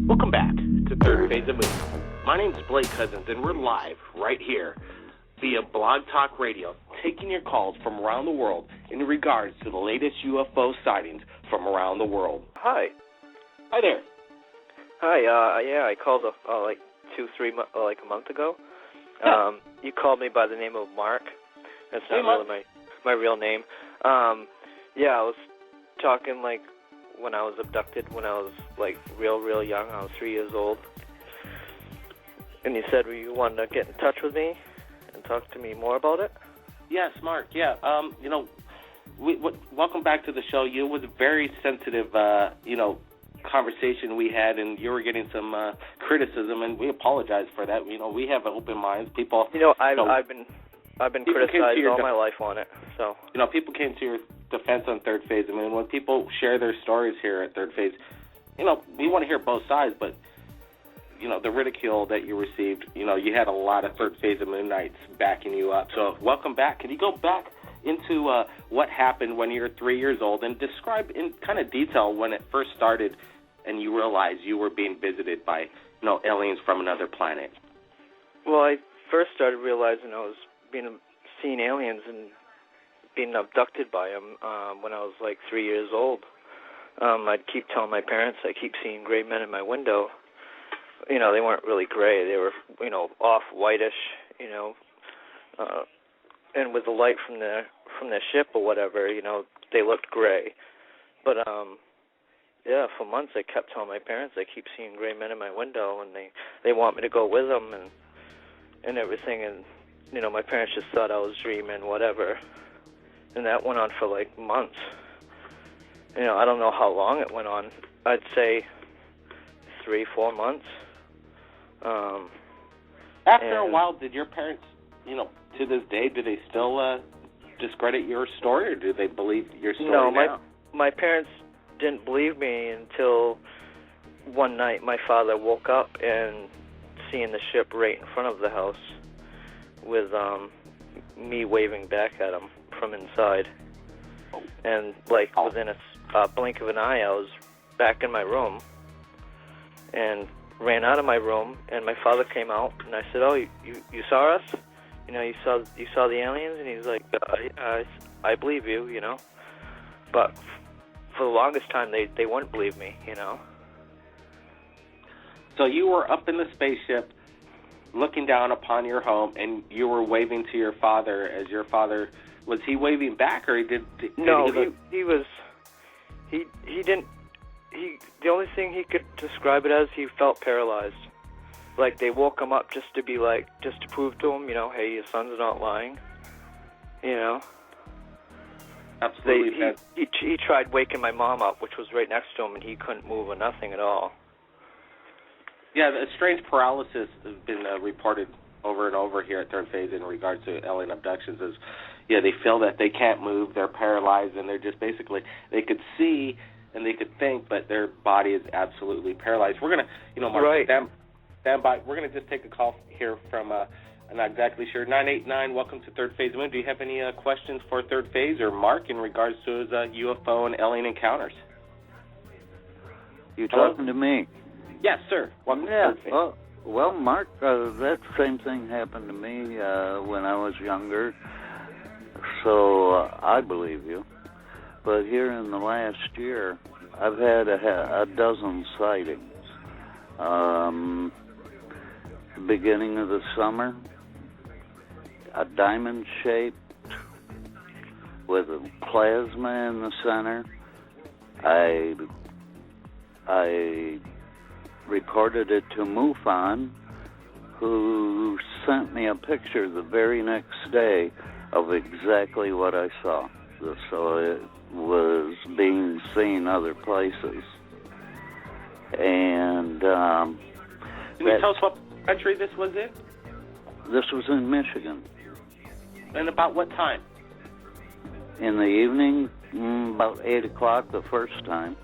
Welcome back to Third Phase of Movement. My name's Blake Cousins, and we're live right here via Blog Talk Radio, taking your calls from around the world in regards to the latest UFO sightings from around the world. Hi. Hi there. Hi. I called like 2-3 like a month ago. Yeah. You called me by the name of Mark. That's not really my real name. I was talking like when I was abducted when I was like real young. I was 3 years old. And you said you wanted to get in touch with me and talk to me more about it? Yes, Mark. Yeah. Welcome back to the show. It was a very sensitive, conversation we had, and you were getting some criticism, and we apologize for that. We have open minds. People. I've been criticized all my life on it. So. People came to your defense on Third Phase. I mean, when people share their stories here at Third Phase, we want to hear both sides, but. The ridicule that you received, you had a lot of Third Phase of Moonnights backing you up. So welcome back. Can you go back into what happened when you were 3 years old and describe in kind of detail when it first started and you realized you were being visited by, aliens from another planet? Well, I first started realizing I was seeing aliens and being abducted by them when I was like 3 years old. I'd keep telling my parents I keep seeing gray men in my window. They weren't really gray. They were, off-whitish, and with the light from the ship or whatever, they looked gray. But, for months I kept telling my parents I keep seeing gray men in my window, and they want me to go with them and everything. And, my parents just thought I was dreaming, whatever. And that went on for, like, months. I don't know how long it went on. I'd say 3-4 months. After a while, did your parents, to this day, do they still discredit your story, or do they believe your story now? No, my parents didn't believe me until one night my father woke up and seeing the ship right in front of the house with me waving back at him from inside. And, within a blink of an eye, I was back in my room and ran out of my room, and my father came out, and I said, "Oh, you saw us? You saw the aliens?" And he's like, "Yeah, I believe you, But for the longest time, they wouldn't believe me, So you were up in the spaceship, looking down upon your home, and you were waving to your father. As your father, was he waving back, or he didn't? The only thing he could describe it as, he felt paralyzed. Like they woke him up just to prove to him, hey, your son's not lying. Absolutely. He tried waking my mom up, which was right next to him, and he couldn't move or nothing at all. Yeah, the strange paralysis has been reported over and over here at Third Phase in regards to alien abductions. They feel that they can't move, they're paralyzed, and they're just basically, they could see and they could think, but their body is absolutely paralyzed. We're going to, Mark, right. stand by. We're going to just take a call here from, I'm not exactly sure, 989, welcome to Third Phase Moon. Do you have any questions for Third Phase or Mark in regards to his UFO and alien encounters? You talking to me? Yes, sir. Welcome to Third Phase. Well, Mark, that same thing happened to me when I was younger, so I believe you. But here in the last year, I've had a dozen sightings. Beginning of the summer, a diamond shaped with a plasma in the center. I reported it to Mufon, who sent me a picture the very next day of exactly what I saw. So it was being seen other places. And can you tell us what country this was in? This was in Michigan. And about what time? In the evening, about 8 o'clock the first time.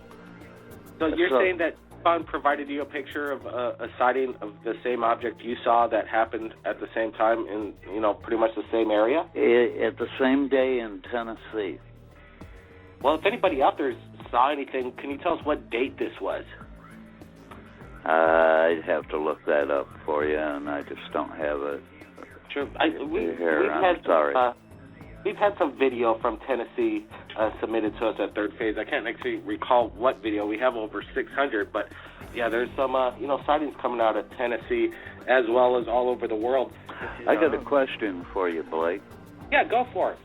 So you're saying that Mufon provided you a picture of a sighting of the same object you saw that happened at the same time in, pretty much the same area? At the same day in Tennessee. Well, if anybody out there saw anything, can you tell us what date this was? I'd have to look that up for you, and I just don't have it. Sure. We've had some video from Tennessee submitted to us at Third Phase. I can't actually recall what video. We have over 600, but yeah, there's some sightings coming out of Tennessee as well as all over the world. I got a question for you, Blake. Yeah, go for it.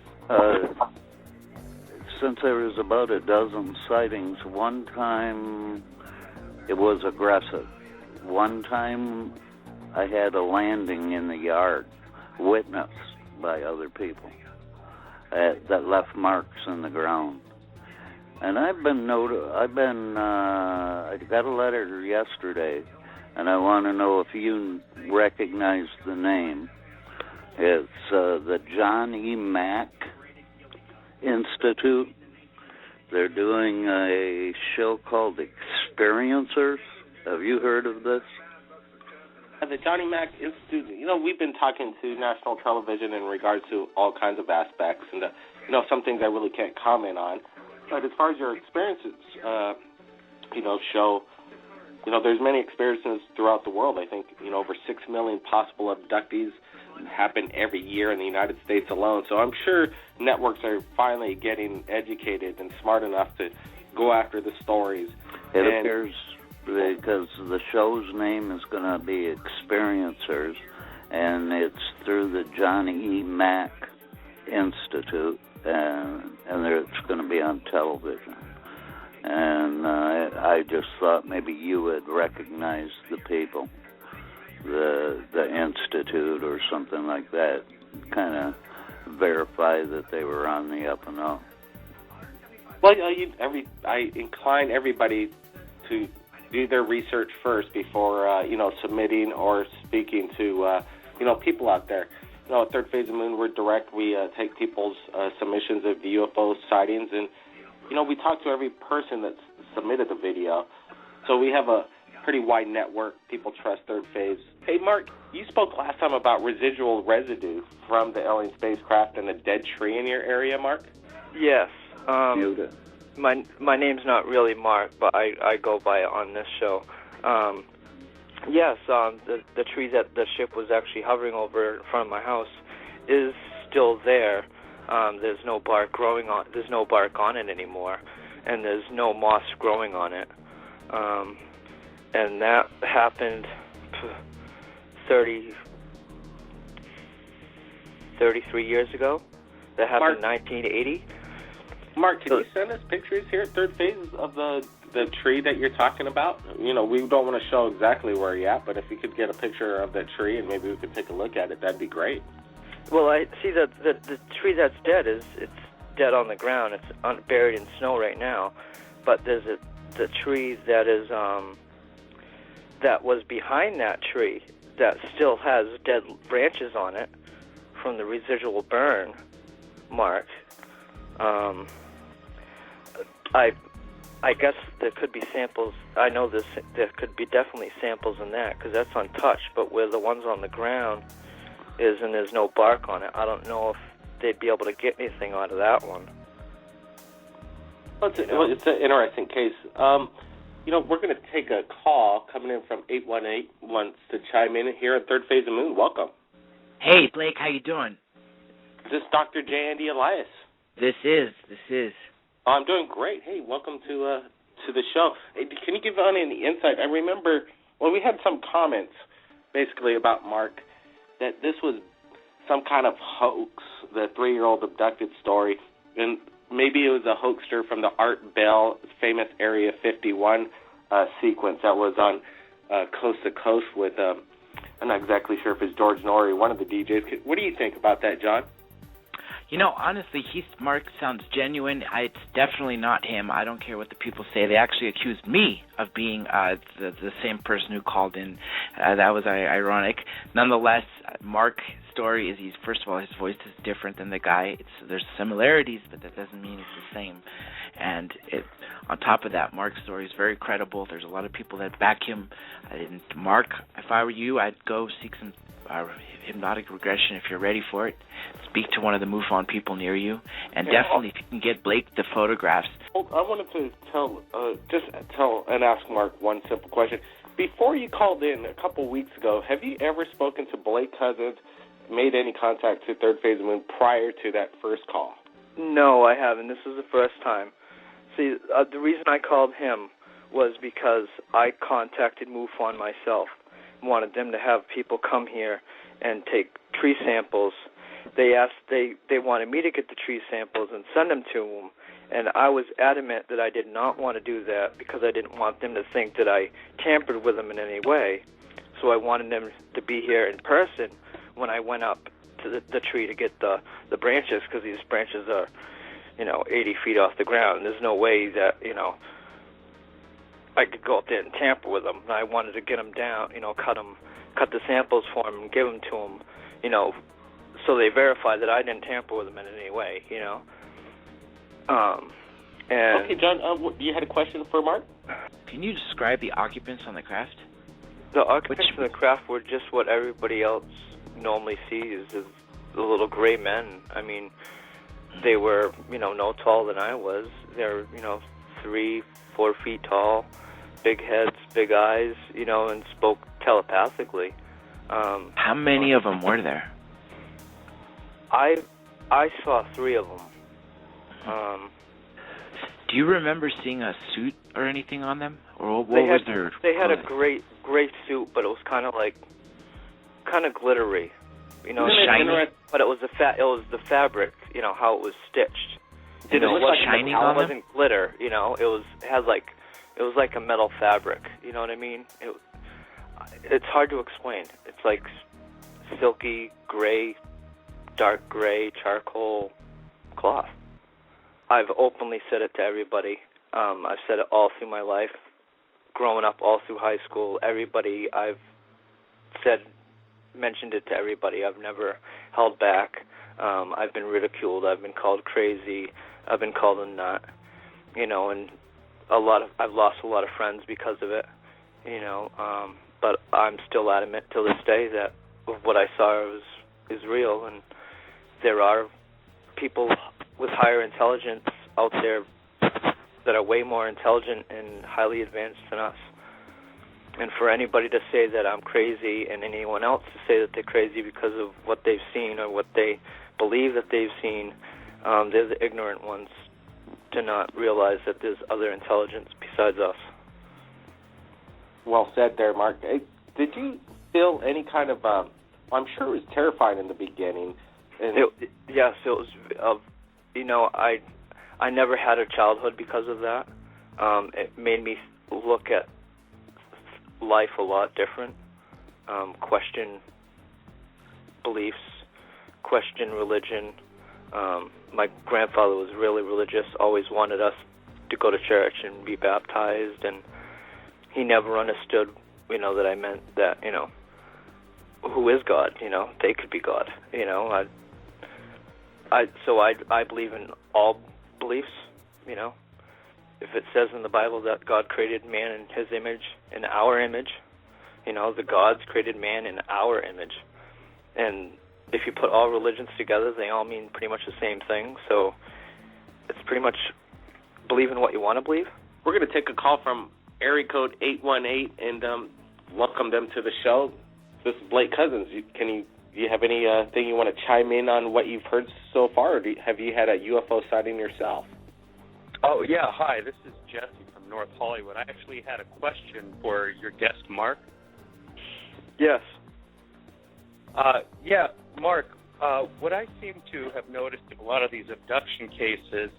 Since there was about a dozen sightings, one time it was aggressive. One time I had a landing in the yard, witnessed by other people, that left marks in the ground. And I got a letter yesterday, and I want to know if you recognize the name. It's the John E. Mack Institute. They're doing a show called Experiencers. Have you heard of this? The Johnny Mack Institute, we've been talking to national television in regards to all kinds of aspects, and, some things I really can't comment on. But as far as your experiences, show, there's many experiences throughout the world. I think, over 6 million possible abductees happen every year in the United States alone. So I'm sure networks are finally getting educated and smart enough to go after the stories. It appears because the show's name is going to be Experiencers, and it's through the John E. Mack Institute, and it's going to be on television. And I just thought maybe you would recognize the people, the institute or something like that, kind of verify that they were on the up and up. Well, I incline everybody to do their research first before submitting or speaking to people out there. At Third Phase of Moon, we're direct. We take people's submissions of UFO sightings, and we talk to every person that's submitted the video. So we have a pretty wide network. People trust Third Phase. Hey, Mark, you spoke last time about residual residue from the alien spacecraft and a dead tree in your area, Mark? Yes. My name's not really Mark, but I go by it on this show. Yes, the tree that the ship was actually hovering over in front of my house is still there. There's no bark growing on. There's no bark on it anymore, and there's no moss growing on it. And that happened 33 years ago. That happened in 1980. Mark, can you send us pictures here at Third Phase of the tree that you're talking about? We don't want to show exactly where you're at, but if you could get a picture of that tree and maybe we could take a look at it, that'd be great. Well, I see that the tree that's dead it's dead on the ground. It's buried in snow right now. But there's the tree that is that was behind that tree that still has dead branches on it from the residual burn, Mark. I guess there could be samples. I know there could be definitely samples in that because that's untouched. But where the ones on the ground is and there's no bark on it, I don't know if they'd be able to get anything out of that one. Well, it's an interesting case. We're going to take a call coming in from 818 wants to chime in here at Third Phase of Moon. Welcome. Hey, Blake, how you doing? Is this Dr. J. Andy Elias? This is. I'm doing great. Hey, welcome to the show. Hey, can you give on any insight? I remember we had some comments basically about Mark that this was some kind of hoax, the 3-year-old abducted story, and maybe it was a hoaxer from the Art Bell famous Area 51 sequence that was on Coast to Coast with, I'm not exactly sure if it's George Norrie, one of the DJs. What do you think about that, John? Honestly, Mark sounds genuine. It's definitely not him. I don't care what the people say. They actually accused me of being the same person who called in. That was ironic. Nonetheless, Mark's story is first of all, his voice is different than the guy. There's similarities, but that doesn't mean it's the same. And on top of that, Mark's story is very credible. There's a lot of people that back him. Mark, if I were you, I'd go seek some hypnotic regression if you're ready for it. Speak to one of the Mufon people near you, and definitely if you can get Blake the photographs. I wanted to tell and ask Mark one simple question. before you called in a couple weeks ago, have you ever spoken to Blake Cousins, made any contact to Third Phase of the Moon prior to that first call? No, I haven't. This is the first time. See, the reason I called him was because I contacted Mufon myself, wanted them to have people come here and take tree samples. They wanted me to get the tree samples and send them to them, and I was adamant that I did not want to do that because I didn't want them to think that I tampered with them in any way. So I wanted them to be here in person when I went up to the tree to get the branches, because these branches are, 80 feet off the ground, and there's no way that, I could go up there and tamper with them. And I wanted to get them down, cut the samples for them and give them to them, so they verify that I didn't tamper with them in any way, And okay, John, you had a question for Mark? Can you describe the occupants on the craft? The occupants of the craft were just what everybody else normally sees, is the little gray men. I mean, they were, no taller than I was. They're, 3-4 feet tall, big heads, big eyes, and spoke telepathically. How many of them were there? I saw 3 of them. Do you remember seeing a suit or anything on them, or what was their? They had a gray suit, but it was kind of glittery, shiny. But it was the fabric, how it was stitched. Did it look like shining on them? It wasn't glitter, it was like a metal fabric. You know what I mean? It's hard to explain. It's like silky gray, dark gray, charcoal cloth. I've openly said it to everybody. I've said it all through my life, growing up, all through high school. Everybody I've mentioned it to everybody. I've never held back. I've been ridiculed. I've been called crazy. I've been called a nut. And I've lost a lot of friends because of it. But I'm still adamant till this day that what I saw is real, and there are people with higher intelligence out there that are way more intelligent and highly advanced than us. And for anybody to say that I'm crazy, and anyone else to say that they're crazy because of what they've seen or what they believe that they've seen, they're the ignorant ones to not realize that there's other intelligence besides us. Well said there, Mark. Did you feel any kind of, I'm sure it was terrifying in the beginning. Yes, it was. I never had a childhood because of that. It made me look at life a lot different, question beliefs, question religion. My grandfather was really religious, always wanted us to go to church and be baptized, and he never understood, that I meant that, who is God? They could be God. I believe in all beliefs. If it says in the Bible that God created man in His image, in our image, the gods created man in our image, and if you put all religions together, they all mean pretty much the same thing. So it's pretty much believe in what you want to believe. We're going to take a call from area code 818 and welcome them to the show. This is Blake Cousins. Do you have anything you want to chime in on what you've heard so far, or have you had a UFO sighting yourself? Oh, yeah. Hi, this is Jesse from North Hollywood. I actually had a question for your guest, Mark. Yes. Yeah, Mark, what I seem to have noticed in a lot of these abduction cases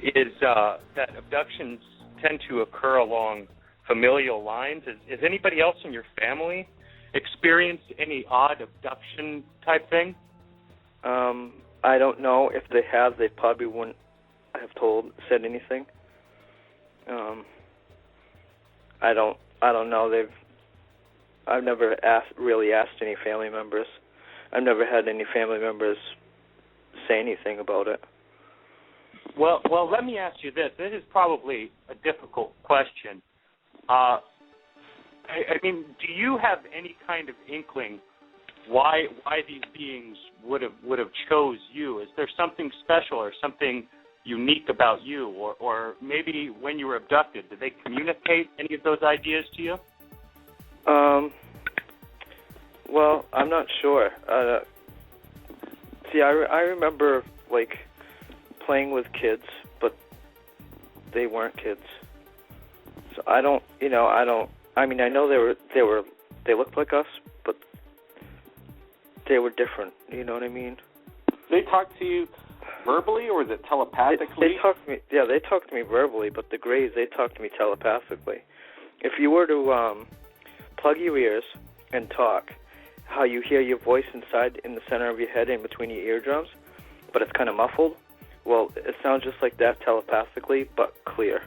is that abductions tend to occur along familial lines. Has anybody else in your family experienced any odd abduction type thing? I don't know. If they have, they probably wouldn't have said anything. I don't know. I've never really asked any family members. I've never had any family members say anything about it. Well, let me ask you this. This is probably a difficult question. I mean, do you have any kind of inkling why these beings would have chose you? Is there something special or something unique about you, or maybe when you were abducted, did they communicate any of those ideas to you? Well, I'm not sure. See, I remember, like, playing with kids, but they weren't kids. So I know they looked like us, but they were different. You know what I mean? They talked to you verbally, or was it telepathically? They talked to me. Yeah, they talked to me verbally, but the Greys, they talked to me telepathically. If you were to plug your ears and talk, how you hear your voice inside in the center of your head in between your eardrums, but it's kind of muffled, well, it sounds just like that telepathically, but clear.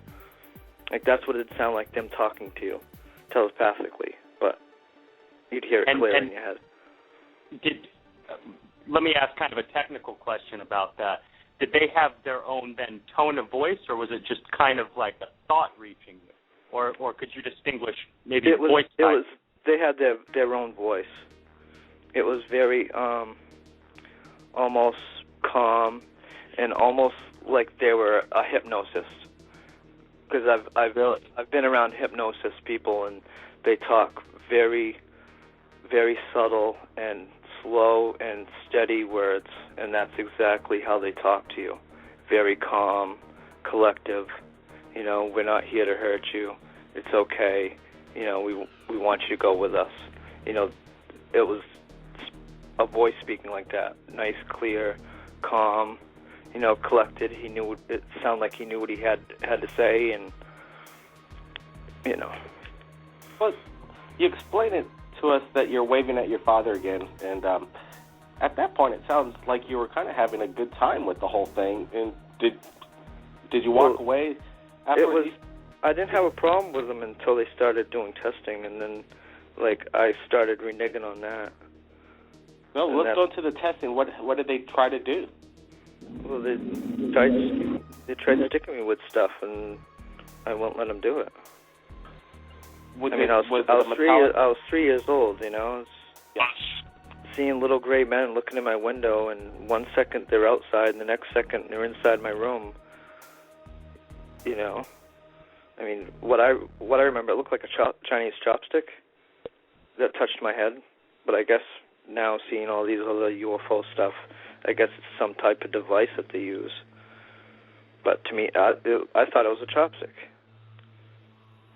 Like, that's what it'd sound like, them talking to you telepathically, but you'd hear it clear in your head. Let me ask kind of a technical question about that. Did they have their own, then, tone of voice, or was it just kind of like a thought reaching you? Or could you distinguish maybe voice type? They had their own voice. It was very almost calm and almost like they were a hypnosis. Because I've been around hypnosis people, and they talk very, very subtle and slow and steady words, and that's exactly how they talk to you. Very calm, collective. You know, we're not here to hurt you. It's okay. You know, we want you to go with us. You know, it was a voice speaking like that. Nice, clear, calm, you know, collected. It sounded like he knew what he had to say, and, you know. Well, you explained it to us that you're waving at your father again, and at that point it sounds like you were kind of having a good time with the whole thing. And did you walk away afterwards? I didn't have a problem with them until they started doing testing, and then, like, I started reneging on that. Well, let's go into the testing. What did they try to do? Well, they tried sticking me with stuff, and I won't let them do it. I was 3 years old, you know. Seeing little gray men looking in my window, and 1 second they're outside, and the next second they're inside my room. You know. I mean, what I remember, it looked like a Chinese chopstick that touched my head. But I guess now, seeing all these other UFO stuff, I guess it's some type of device that they use. But to me, I thought it was a chopstick.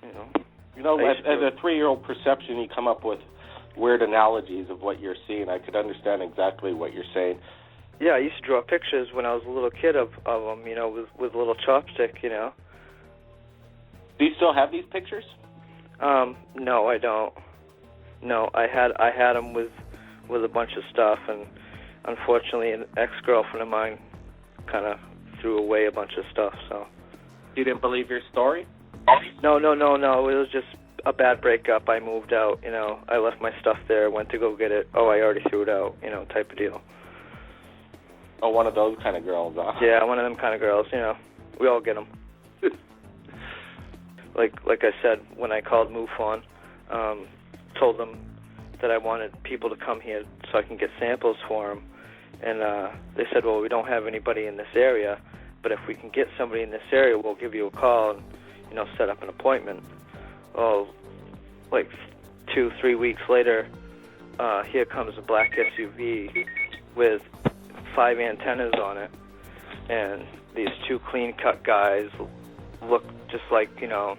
You know, as a 3-year-old perception, you come up with weird analogies of what you're seeing. I could understand exactly what you're saying. Yeah, I used to draw pictures when I was a little kid of them, you know, with a little chopstick, you know. Do you still have these pictures? No, I don't. No, I had them with a bunch of stuff, and unfortunately, an ex-girlfriend of mine kind of threw away a bunch of stuff. So. You didn't believe your story? No. It was just a bad breakup. I moved out. You know, I left my stuff there. Went to go get it. Oh, I already threw it out. You know, type of deal. Oh, one of those kind of girls, huh? Yeah, one of them kind of girls. You know, we all get them. Like I said, when I called Mufon, told them that I wanted people to come here so I can get samples for them, and they said, well, we don't have anybody in this area, but if we can get somebody in this area, we'll give you a call and, you know, set up an appointment. Well, like 2-3 weeks later, here comes a black SUV with 5 antennas on it, and these 2 clean-cut guys look just like, you know,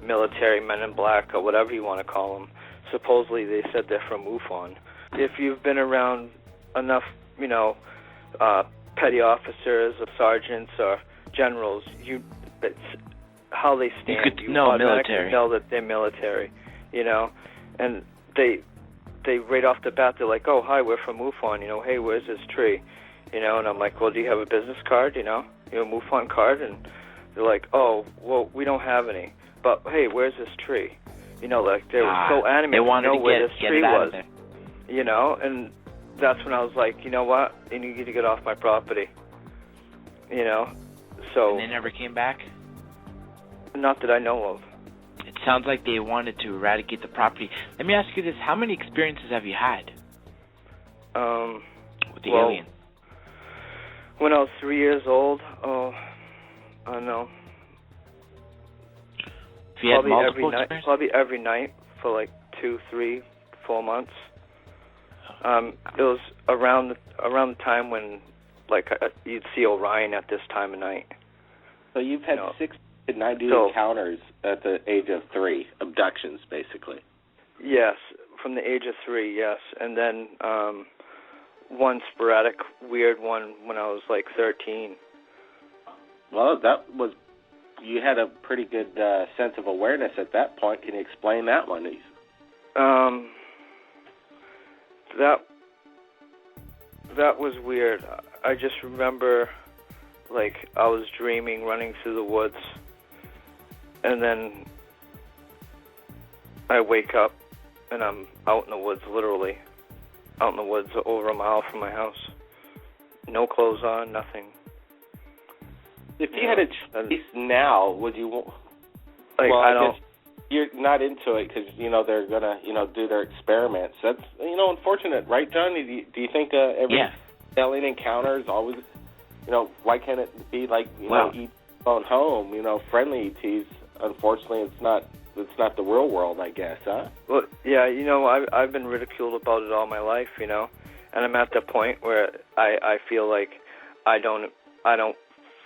military men in black or whatever you want to call them. Supposedly they said they're from Mufon. If you've been around enough, you know, petty officers or sergeants or generals, it's how they stand. You know military. Know that they're military, you know, and they right off the bat they're like, oh, hi, we're from Mufon, you know, hey, where's this tree, you know, and I'm like, well, do you have a business card, you know, a Mufon card? And they're like, oh, well, we don't have any, but hey, where's this tree? You know, like they were so animated to know where this tree was, you know, and that's when I was like, you know what, you need to get off my property, you know, so. And they never came back? Not that I know of. It sounds like they wanted to eradicate the property. Let me ask you this, how many experiences have you had with the alien? When I was 3 years old, I don't know. If you had multiple experiences? Probably every night for like 2, 3, 4 months. It was around the time when, like, you'd see Orion at this time of night. So you've had 60 to 90 encounters at the age of 3, abductions, basically. Yes, from the age of 3, yes. And then one sporadic, weird one when I was, like, 13. Well, you had a pretty good sense of awareness at that point. Can you explain that one? That was weird. I just remember, like, I was dreaming, running through the woods, and then I wake up, and I'm out in the woods, literally. Out in the woods over a mile from my house. No clothes on, nothing. If you had a choice now, would you... Like, well, I don't... You're not into it because, they're going to, do their experiments. That's, unfortunate, right, John? Do you think every alien encounter is always, why can't it be like, eat on home, friendly ETs? Unfortunately, it's not the real world, I guess, huh? Well, yeah, I've been ridiculed about it all my life, and I'm at the point where I feel like I don't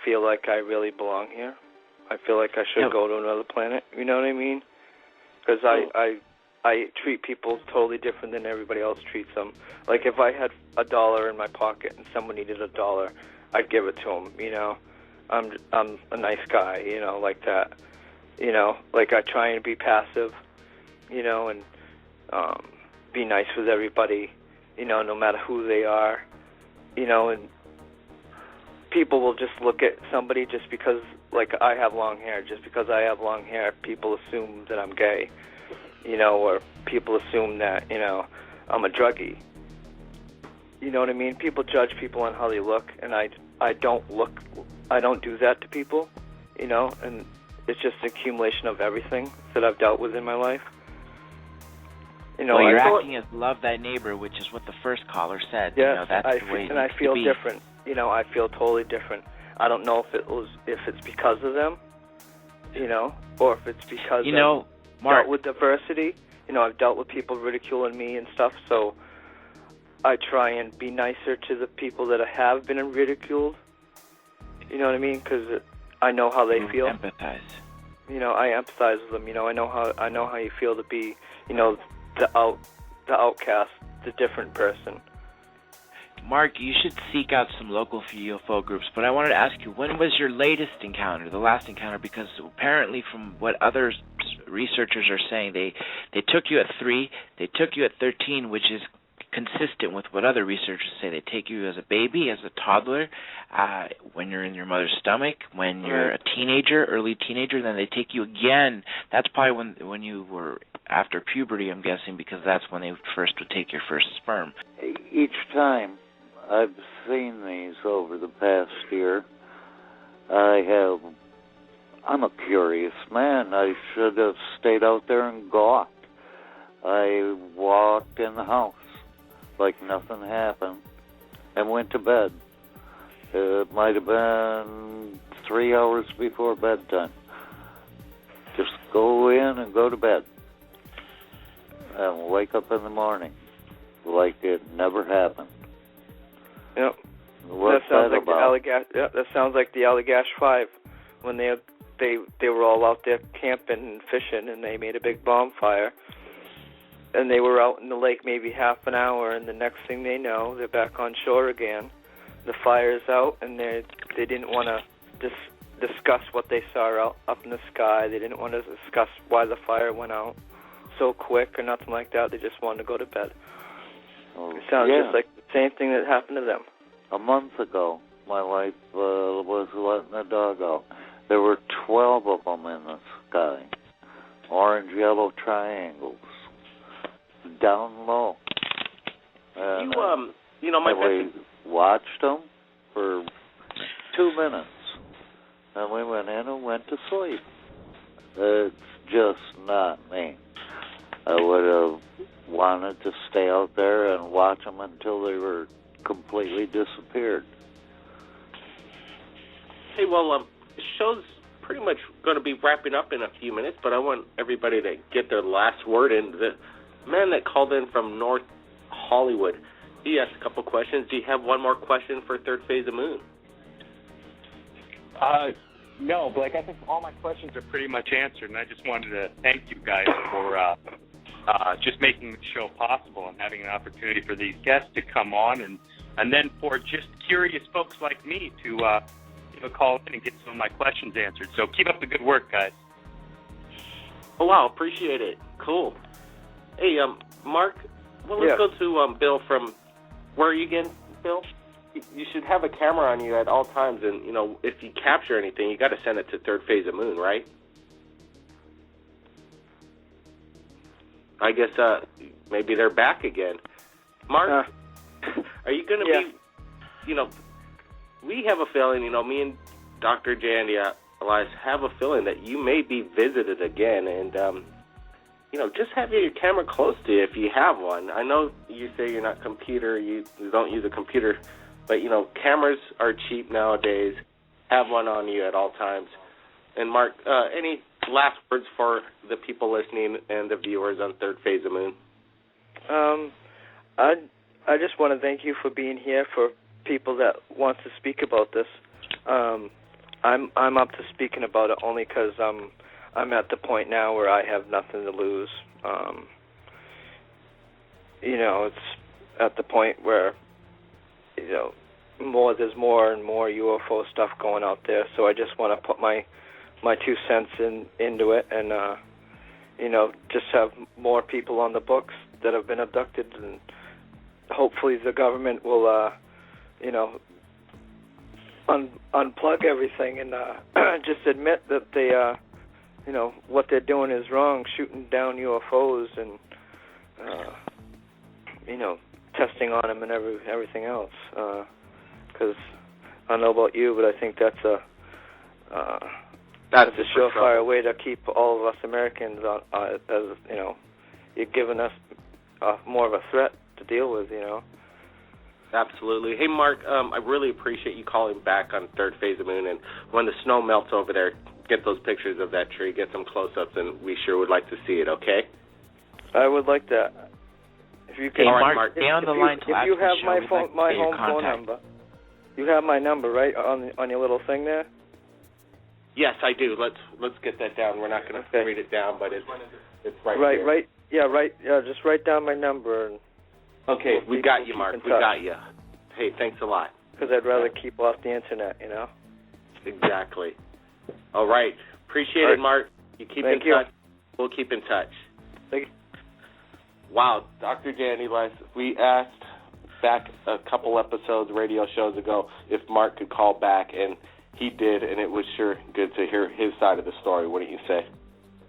feel like I really belong here. I feel like I should go to another planet, you know what I mean? Because I treat people totally different than everybody else treats them. Like, if I had $1 in my pocket and someone needed $1, I'd give it to them, I'm a nice guy, like that. Like, I try and be passive, and be nice with everybody, no matter who they are, and people will just look at somebody just because, like, I have long hair. Just because I have long hair, people assume that I'm gay, or people assume that, I'm a druggie. You know what I mean? People judge people on how they look, and I don't do that to people, and it's just an accumulation of everything that I've dealt with in my life. Well, you're acting as love thy neighbor, which is what the first caller said. Yes, that's the way and I feel different. I feel totally different. I don't know if it's because of them, or if it's because I've dealt with diversity. I've dealt with people ridiculing me and stuff, so I try and be nicer to the people that have been ridiculed. You know what I mean? Because I know how they feel. Empathize. I empathize with them. I know how you feel to be, the outcast, the different person. Mark, you should seek out some local UFO groups, but I wanted to ask you, when was your latest encounter, the last encounter? Because apparently from what other researchers are saying, they took you at 3, they took you at 13, which is consistent with what other researchers say. They take you as a baby, as a toddler, when you're in your mother's stomach, when you're a teenager, early teenager, then they take you again. That's probably when you were after puberty, I'm guessing, because that's when they first would take your first sperm. Each time I've seen these over the past year, I'm a curious man. I should have stayed out there and gawked. I walked in the house like nothing happened and went to bed. It might have been 3 hours before bedtime. Just go in and go to bed and wake up in the morning like it never happened. Yep. What's that sounds that like about? that sounds like the Allagash 5 when they were all out there camping and fishing, and they made a big bonfire. And they were out in the lake maybe half an hour, and the next thing they know, they're back on shore again. The fire's out, and they didn't want to discuss what they saw up in the sky. They didn't want to discuss why the fire went out so quick or nothing like that. They just wanted to go to bed. Oh, it sounds just like the same thing that happened to them. A month ago, my wife was letting the dog out. There were 12 of them in the sky, orange-yellow triangles, down low. And, we watched them for 2 minutes, and we went in and went to sleep. It's just not me. I would have wanted to stay out there and watch them until they were completely disappeared. Hey, well, the show's pretty much going to be wrapping up in a few minutes, but I want everybody to get their last word in. man that called in from North Hollywood. He asked a couple questions. Do you have one more question for Third Phase of Moon? No, Blake, I think all my questions are pretty much answered, and I just wanted to thank you guys for just making the show possible and having an opportunity for these guests to come on, and then for just curious folks like me to call in and get some of my questions answered. So keep up the good work, guys. Oh, wow, appreciate it. Cool. Hey, Mark, well, let's go to Bill from, where are you again, Bill? You should have a camera on you at all times, and, if you capture anything, you got to send it to Third Phase of Moon, right? I guess maybe they're back again. Mark, are you going to be, we have a feeling, me and Dr. Jandy, Elias, have a feeling that you may be visited again, and, just have your camera close to you if you have one. I know you say you're not computer, you don't use a computer, but, cameras are cheap nowadays. Have one on you at all times. And, Mark, any last words for the people listening and the viewers on Third Phase of Moon? I just want to thank you for being here, for people that want to speak about this. I'm up to speaking about it only because I'm at the point now where I have nothing to lose. It's at the point where there's more and more UFO stuff going out there. So I just want to put my 2 cents into it, and just have more people on the books that have been abducted, and hopefully the government will unplug everything and just admit that they what they're doing is wrong, shooting down UFOs and testing on them and everything else. Because I don't know about you, but I think that's a surefire way to keep all of us Americans as you're giving us more of a threat to deal with. Absolutely. Hey, Mark, I really appreciate you calling back on Third Phase of Moon, and when the snow melts over there, get those pictures of that tree, get some close-ups, and we sure would like to see it, okay? I would like that. If you can, hey, Mark, stay on the line till after the show. If you have my home phone number, you have my number, right, on your little thing there? Yes, I do. Let's get that down. We're not going to read it down, but it's right there. Right. Yeah, just write down my number. And okay, we got you, Mark. We got you. Hey, thanks a lot. Because I'd rather keep off the internet, Exactly. All right. Appreciate it, Mark. You keep in touch. We'll keep in touch. Thank you. Wow, Dr. Jandy, we asked back a couple episodes, radio shows ago, if Mark could call back, and he did, and it was sure good to hear his side of the story. What do you say?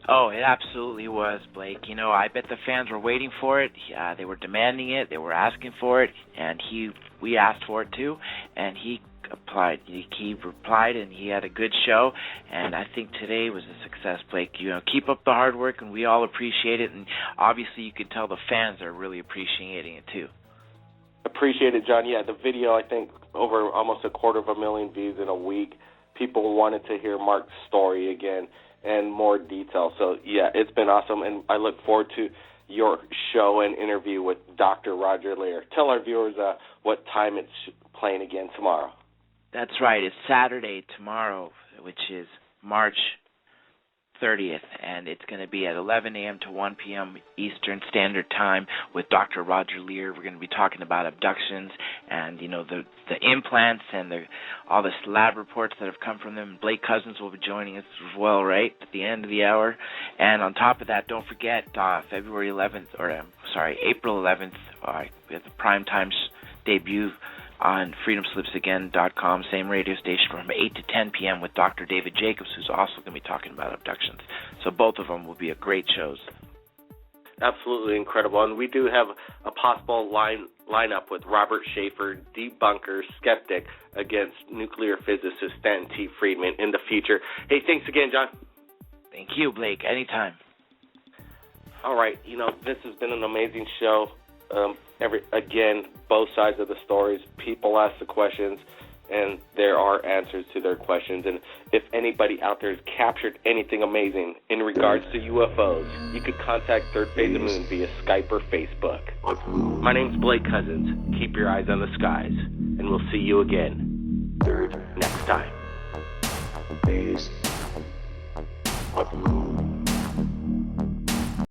Oh, it absolutely was, Blake. I bet the fans were waiting for it. They were demanding it. They were asking for it, and we asked for it too, and he applied. He replied, and he had a good show, and I think today was a success, Blake. Keep up the hard work, and we all appreciate it, and obviously you can tell the fans are really appreciating it too. Appreciate it, John. Yeah, the video, I think, over almost 250,000 views in a week. People wanted to hear Mark's story again and more detail. So, yeah, it's been awesome, and I look forward to your show and interview with Dr. Roger Lear. Tell our viewers what time it's playing again tomorrow. That's right. It's Saturday tomorrow, which is March 30th, and it's going to be at 11 a.m. to 1 p.m. Eastern Standard Time with Dr. Roger Lear. We're going to be talking about abductions and, the implants and all the lab reports that have come from them. Blake Cousins will be joining us as well, right, at the end of the hour. And on top of that, don't forget, April 11th, we have the primetime debut on freedomslipsagain.com, same radio station, from 8 to 10 p.m. with Dr. David Jacobs, who's also going to be talking about abductions. So both of them will be great shows. Absolutely incredible. And we do have a possible lineup with Robert Schaefer, debunker, skeptic, against nuclear physicist Stanton T. Friedman in the future. Hey, thanks again, John. Thank you, Blake. Anytime. All right. This has been an amazing show. Again, both sides of the stories. People ask the questions. and there are answers to their questions. And if anybody out there has captured anything amazing in regards to UFOs, you could contact Third Phase of Moon via Skype or Facebook. My name's Blake Cousins. Keep your eyes on the skies, and we'll see you again next time. Phase of Moon.